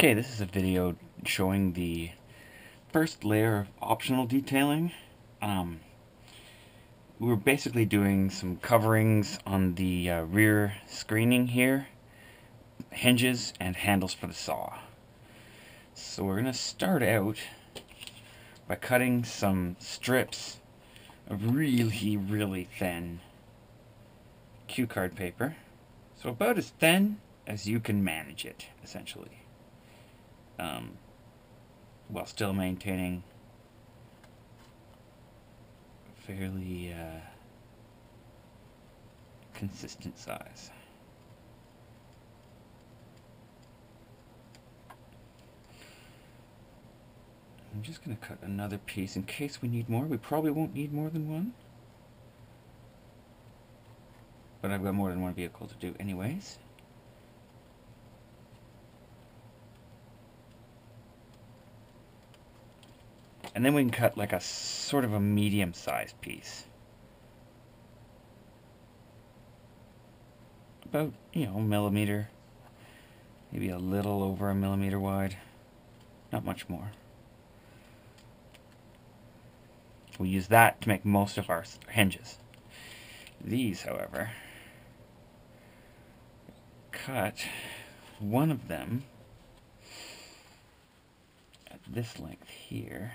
Okay, this is a video showing the first layer of optional detailing. We were basically doing some coverings on the rear screening here, hinges and handles for the saw. So we're going to start out by cutting some strips of really thin cue card paper. So about as thin as you can manage it, essentially. While still maintaining fairly consistent size. I'm just going to cut another piece in case we need more. We probably won't need more than one, but I've got more than one vehicle to do anyways. And then we can cut like a sort of a medium-sized piece. About, a millimeter, maybe a little over a millimeter wide. Not much more. We'll use that to make most of our hinges. These, however, cut one of them at this length here.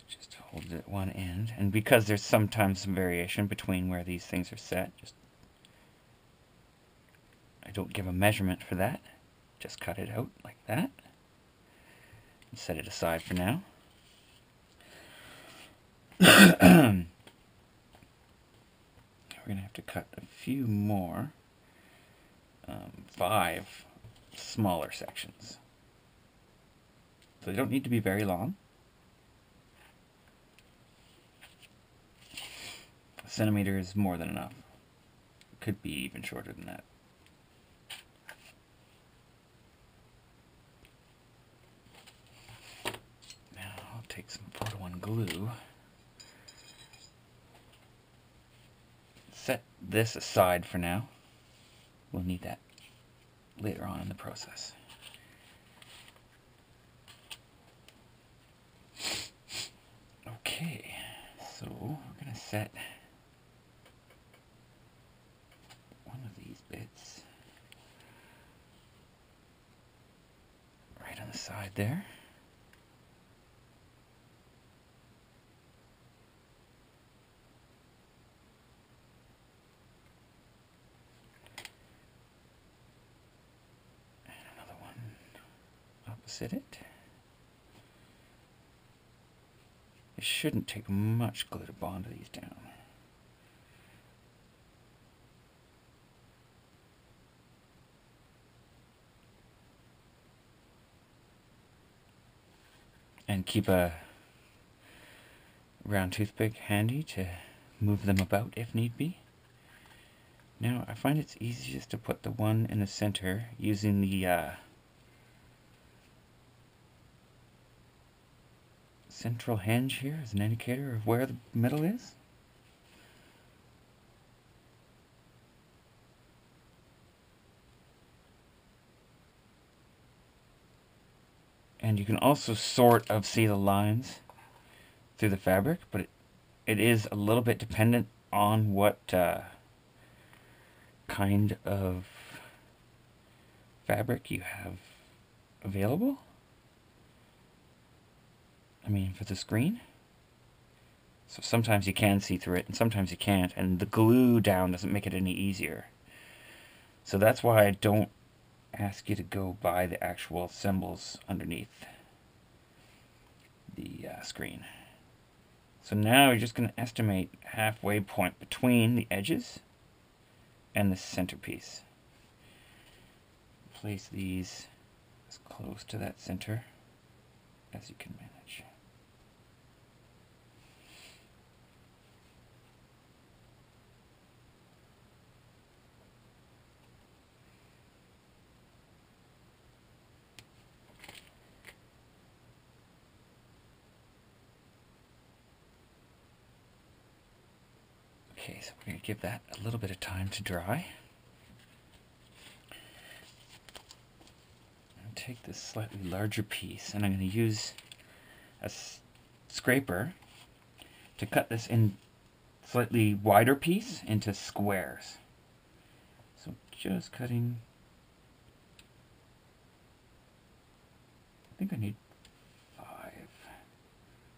Just hold it at one end, and because there's sometimes some variation between where these things are set, I don't give a measurement for that. Just cut it out like that. And set it aside for now. We're going to have to cut a few more, 5 smaller sections. So they don't need to be very long. A centimeter is more than enough. It could be even shorter than that. Now I'll take some photo one glue. Set this aside for now. We'll need that later on in the process. Okay, so we're going to set one of these bits right on the side there. And another one opposite it. It shouldn't take much glue to bond these down. And keep a round toothpick handy to move them about if need be. Now I find it's easiest to put the one in the center using the central hinge here as an indicator of where the metal is. And you can also sort of see the lines through the fabric, but it is a little bit dependent on what kind of fabric you have available. I mean, for the screen. So sometimes you can see through it, and sometimes you can't, and the glue down doesn't make it any easier. So that's why I don't ask you to go by the actual symbols underneath the screen. So now you're just going to estimate halfway point between the edges and the centerpiece. Place these as close to that center as you can manage. Okay, so we're going to give that a little bit of time to dry. And take this slightly larger piece, and I'm going to use a scraper to cut this in slightly wider piece into squares. So just cutting, I think I need 5.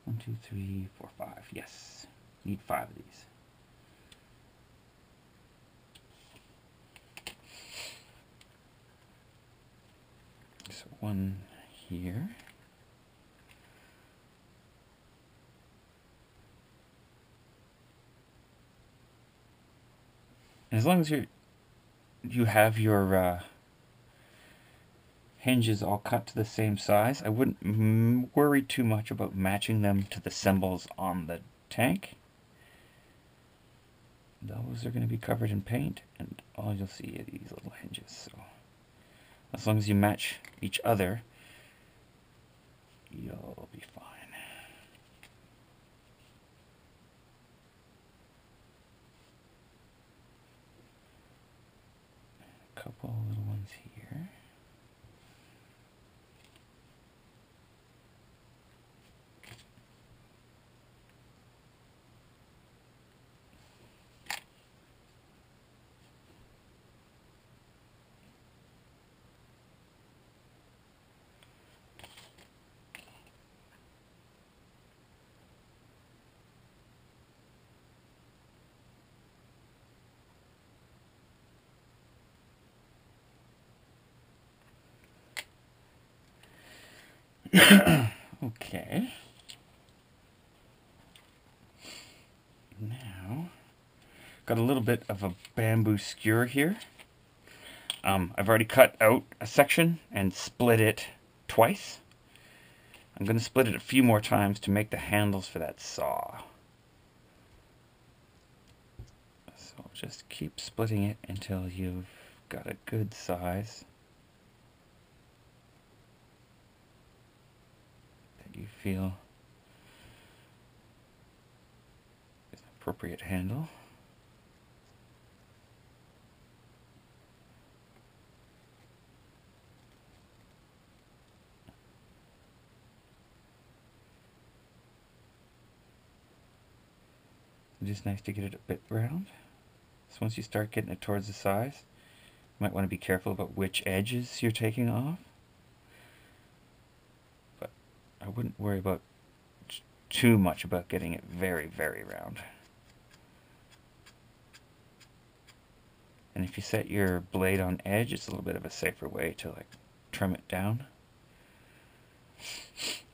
1, 2, 3, 4, 5. Yes, need 5 of these. So 1 here. And as long as you have your hinges all cut to the same size, I wouldn't worry too much about matching them to the symbols on the tank. Those are going to be covered in paint, and all you'll see are these little hinges. So as long as you match each other, you'll be fine. A couple little ones here. Okay. Now, got a little bit of a bamboo skewer here. I've already cut out a section and split it twice. I'm going to split it a few more times to make the handles for that saw. So just keep splitting it until you've got a good size that you feel is an appropriate handle. It's just nice to get it a bit round. So once you start getting it towards the size, you might want to be careful about which edges you're taking off. But I wouldn't worry about too much about getting it very, very round. And if you set your blade on edge, it's a little bit of a safer way to like trim it down.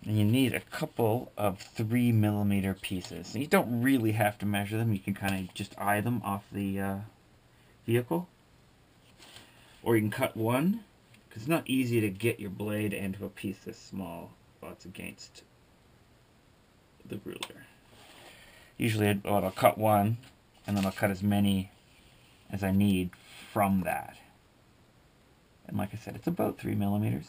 And you need a couple of 3mm pieces. You don't really have to measure them. You can kind of just eye them off the vehicle. Or you can cut one, because it's not easy to get your blade into a piece this small while it's against the ruler. Usually I'll cut one, and then I'll cut as many as I need from that. And like I said, it's about 3mm.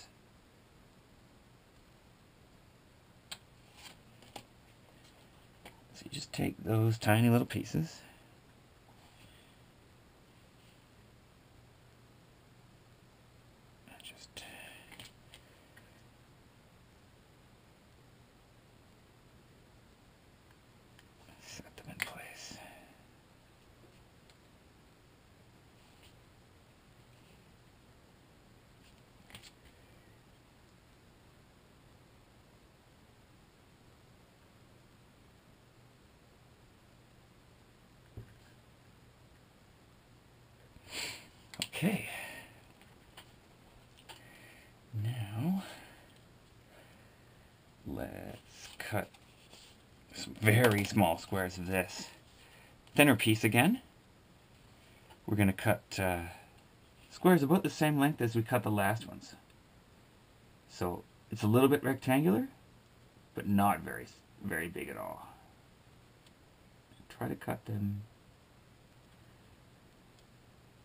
So you just take those tiny little pieces. And just set them in place. Okay, now let's cut some very small squares of this thinner piece again. We're going to cut squares about the same length as we cut the last ones. So it's a little bit rectangular, but not very, very big at all. Try to cut them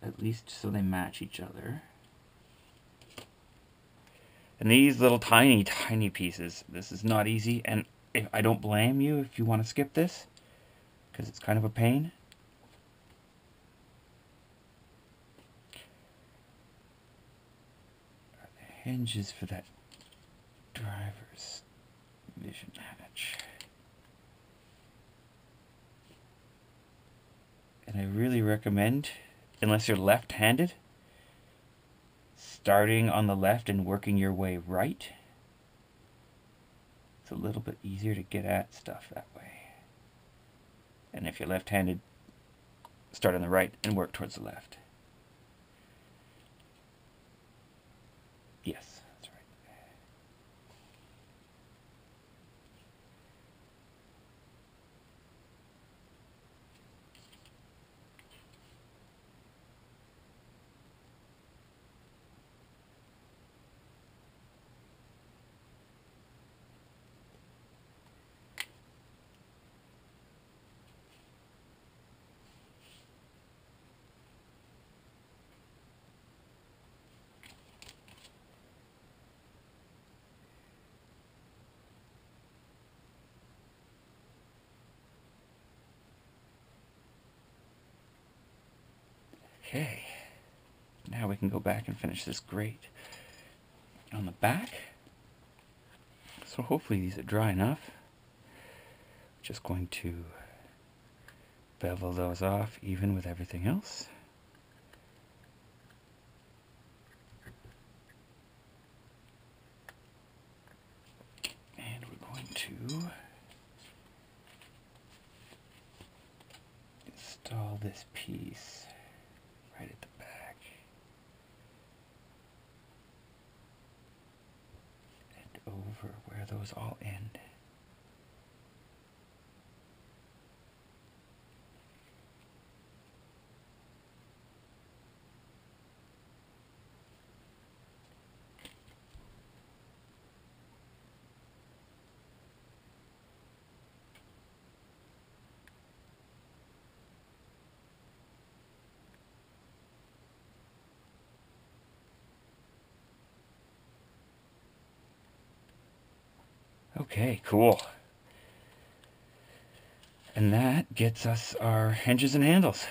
at least so they match each other. And these little tiny, tiny pieces, this is not easy, and I don't blame you if you want to skip this, because it's kind of a pain. hinges for that driver's vision hatch. And I really recommend, unless you're left-handed, starting on the left and working your way right. It's a little bit easier to get at stuff that way. And if you're left-handed, start on the right and work towards the left. Yes, that's right. Okay, now we can go back and finish this grate on the back. So hopefully these are dry enough. Just going to bevel those off even with everything else. And we're going to install this piece right at the back and over where those all end. Okay, cool. And that gets us our hinges and handles.